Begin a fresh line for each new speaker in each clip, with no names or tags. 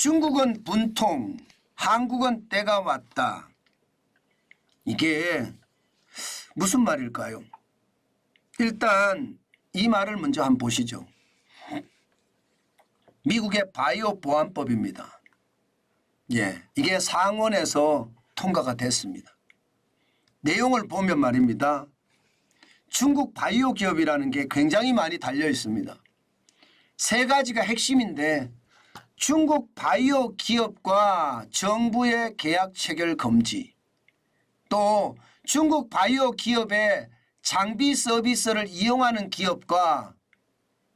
중국은 분통, 한국은 때가 왔다. 이게 무슨 말일까요? 일단 이 말을 먼저 한번 보시죠. 미국의 바이오 보안법입니다. 이게 상원에서 통과가 됐습니다. 내용을 보면 말입니다. 중국 바이오 기업이라는 게 굉장히 많이 달려 있습니다. 세 가지가 핵심인데 중국 바이오 기업과 정부의 계약 체결 금지, 또 중국 바이오 기업의 장비 서비스를 이용하는 기업과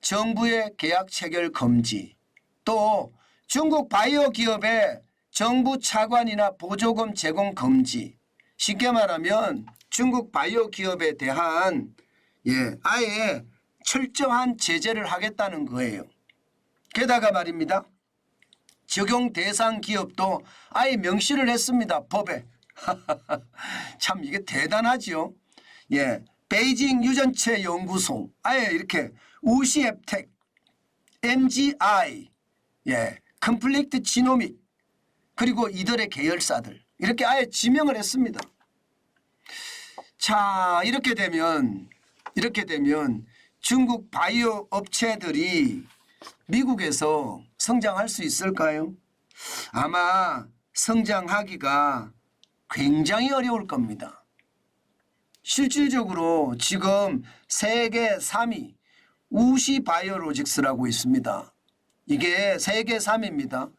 정부의 계약 체결 금지, 또 중국 바이오 기업의 정부 차관이나 보조금 제공 금지. 쉽게 말하면 중국 바이오 기업에 대한 아예 철저한 제재를 하겠다는 거예요. 게다가 말입니다. 적용 대상 기업도 아예 명시를 했습니다. 법에. 참 이게 대단하죠. 베이징 유전체 연구소, 아예 이렇게 우시앱텍, MGI, 컴플릭트 지노믹, 그리고 이들의 계열사들, 이렇게 아예 지명을 했습니다. 자, 이렇게 되면 중국 바이오 업체들이 미국에서 성장할 수 있을까요? 아마 성장하기가 굉장히 어려울 겁니다. 실질적으로 지금 세계 3위 우시 바이오로직스라고 있습니다. 이게 세계 3위입니다.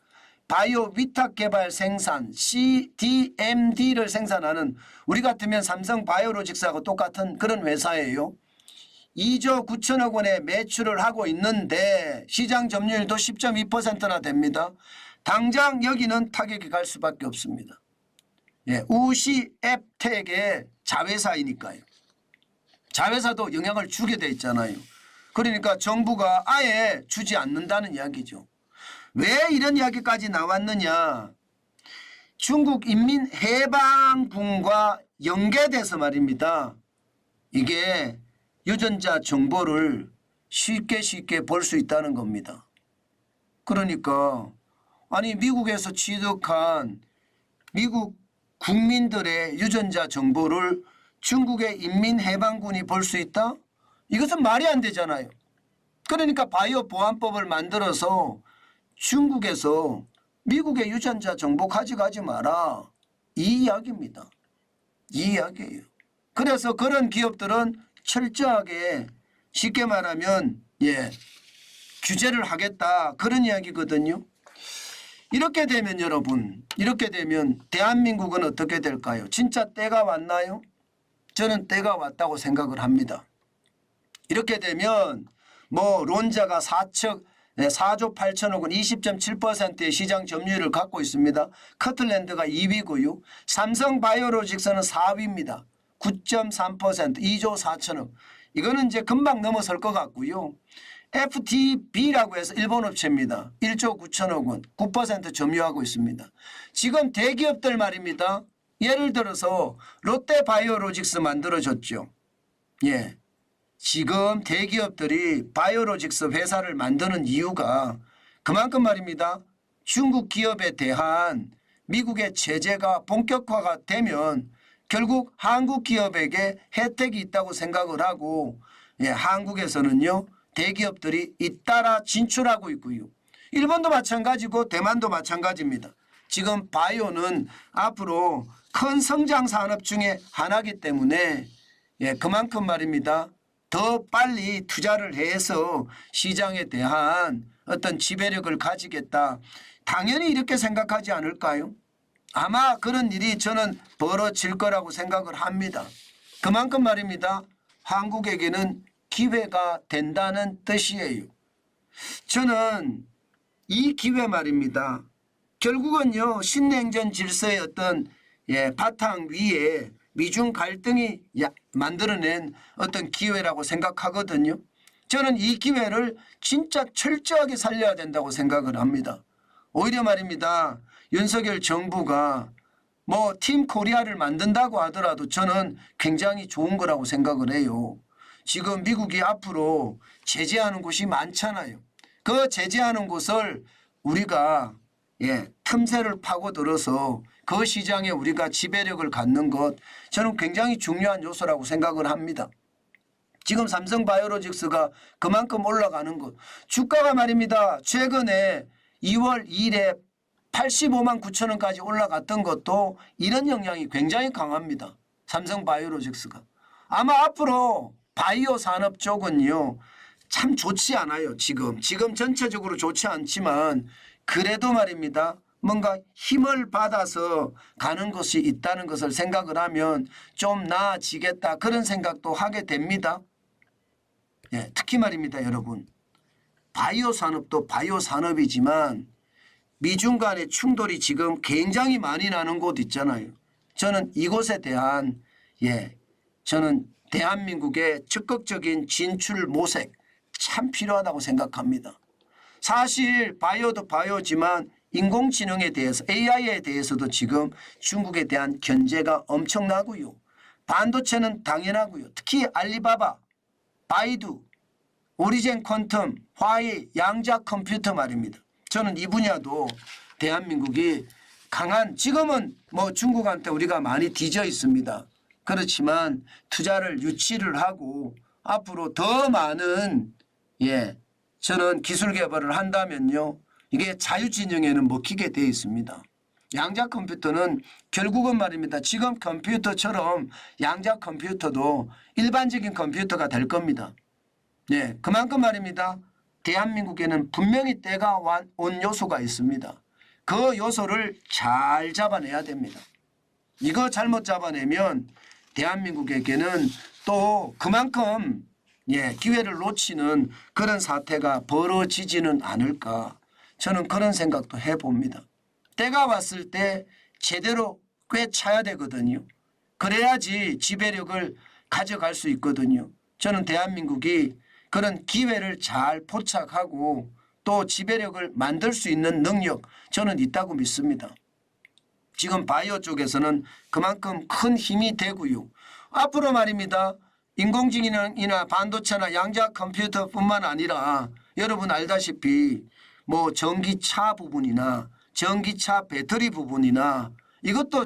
바이오 위탁 개발 생산 CDMD를 생산하는, 우리 같으면 삼성 바이오로직스하고 똑같은 그런 회사예요. 2조 9천억 원의 매출을 하고 있는데 시장 점유율도 10.2%나 됩니다. 당장 여기는 타격이 갈 수밖에 없습니다. 우시 앱텍의 자회사이니까요. 자회사도 영향을 주게 돼 있잖아요. 그러니까 정부가 아예 주지 않는다는 이야기죠. 왜 이런 이야기까지 나왔느냐. 중국 인민해방군과 연계돼서 말입니다. 이게 유전자 정보를 쉽게 볼 수 있다는 겁니다. 그러니까 아니 미국에서 취득한 미국 국민들의 유전자 정보를 중국의 인민해방군이 볼 수 있다? 이것은 말이 안 되잖아요. 그러니까 바이오 보안법을 만들어서 중국에서 미국의 유전자 정보 가져가지 마라, 이 이야기입니다. 이 이야기예요. 그래서 그런 기업들은 철저하게, 쉽게 말하면 규제를 하겠다, 그런 이야기거든요. 이렇게 되면 여러분, 이렇게 되면 대한민국은 어떻게 될까요? 진짜 때가 왔나요? 저는 때가 왔다고 생각을 합니다. 이렇게 되면 뭐 론자가 4조 8천억 원 20.7%의 시장 점유율을 갖고 있습니다. 커틀랜드가 2위고요. 삼성 바이오로직스는 4위입니다. 9.3%, 2조 4천억. 이거는 이제 금방 넘어설 것 같고요. FTB라고 해서 일본 업체입니다. 1조 9천억 원, 9% 점유하고 있습니다. 지금 대기업들 말입니다. 예를 들어서 롯데바이오로직스 만들어졌죠. 지금 대기업들이 바이오로직스 회사를 만드는 이유가 그만큼 말입니다. 중국 기업에 대한 미국의 제재가 본격화가 되면 결국 한국 기업에게 혜택이 있다고 생각을 하고 한국에서는요 대기업들이 잇따라 진출하고 있고요. 일본도 마찬가지고 대만도 마찬가지입니다. 지금 바이오는 앞으로 큰 성장 산업 중에 하나이기 때문에 그만큼 말입니다. 더 빨리 투자를 해서 시장에 대한 어떤 지배력을 가지겠다. 당연히 이렇게 생각하지 않을까요? 아마 그런 일이 저는 벌어질 거라고 생각을 합니다. 그만큼 말입니다. 한국에게는 기회가 된다는 뜻이에요. 저는 이 기회 말입니다. 결국은요 신냉전 질서의 어떤 바탕 위에 미중 갈등이 만들어낸 어떤 기회라고 생각하거든요. 저는 이 기회를 진짜 철저하게 살려야 된다고 생각을 합니다. 오히려 말입니다. 윤석열 정부가 뭐 팀 코리아를 만든다고 하더라도 저는 굉장히 좋은 거라고 생각을 해요. 지금 미국이 앞으로 제재하는 곳이 많잖아요. 그 제재하는 곳을 우리가 틈새를 파고들어서 그 시장에 우리가 지배력을 갖는 것 저는 굉장히 중요한 요소라고 생각을 합니다. 지금 삼성바이오로직스가 그만큼 올라가는 것. 주가가 말입니다. 최근에 2월 2일에 85만 9천 원까지 올라갔던 것도 이런 영향이 굉장히 강합니다. 삼성바이오로직스가. 아마 앞으로 바이오 산업 쪽은요. 참 좋지 않아요. 지금 전체적으로 좋지 않지만 그래도 말입니다. 뭔가 힘을 받아서 가는 것이 있다는 것을 생각을 하면 좀 나아지겠다 그런 생각도 하게 됩니다. 특히 말입니다. 여러분. 바이오 산업도 바이오 산업이지만 미중 간의 충돌이 지금 굉장히 많이 나는 곳 있잖아요. 저는 이곳에 대한 저는 대한민국의 적극적인 진출 모색 참 필요하다고 생각합니다. 사실 바이오도 바이오지만 인공지능에 대해서 AI에 대해서도 지금 중국에 대한 견제가 엄청나고요. 반도체는 당연하고요. 특히 알리바바, 바이두, 오리젠 퀀텀, 화웨이, 양자 컴퓨터 말입니다. 저는 이 분야도 대한민국이 강한 지금은 뭐 중국한테 우리가 많이 뒤져 있습니다. 그렇지만 투자를 유치를 하고 앞으로 더 많은 저는 기술 개발을 한다면요. 이게 자유진영에는 먹히게 되어 있습니다. 양자 컴퓨터는 결국은 말입니다. 지금 컴퓨터처럼 양자 컴퓨터도 일반적인 컴퓨터가 될 겁니다. 그만큼 말입니다. 대한민국에는 분명히 때가 온 요소가 있습니다. 그 요소를 잘 잡아내야 됩니다. 이거 잘못 잡아내면 대한민국에게는 또 그만큼 기회를 놓치는 그런 사태가 벌어지지는 않을까. 저는 그런 생각도 해봅니다. 때가 왔을 때 제대로 꿰차야 되거든요. 그래야지 지배력을 가져갈 수 있거든요. 저는 대한민국이 그런 기회를 잘 포착하고 또 지배력을 만들 수 있는 능력 저는 있다고 믿습니다. 지금 바이오 쪽에서는 그만큼 큰 힘이 되고요. 앞으로 말입니다. 인공지능이나 반도체나 양자 컴퓨터뿐만 아니라 여러분 알다시피 뭐 전기차 부분이나 전기차 배터리 부분이나 이것도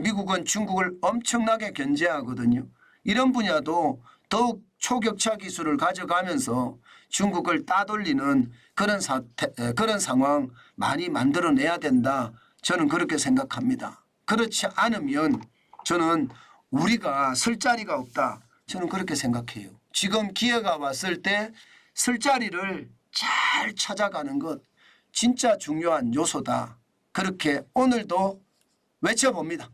미국은 중국을 엄청나게 견제하거든요. 이런 분야도 더욱 초격차 기술을 가져가면서 중국을 따돌리는 그런 상황 많이 만들어내야 된다. 저는 그렇게 생각합니다. 그렇지 않으면 저는 우리가 설 자리가 없다. 저는 그렇게 생각해요. 지금 기회가 왔을 때 설 자리를 잘 찾아가는 것 진짜 중요한 요소다. 그렇게 오늘도 외쳐봅니다.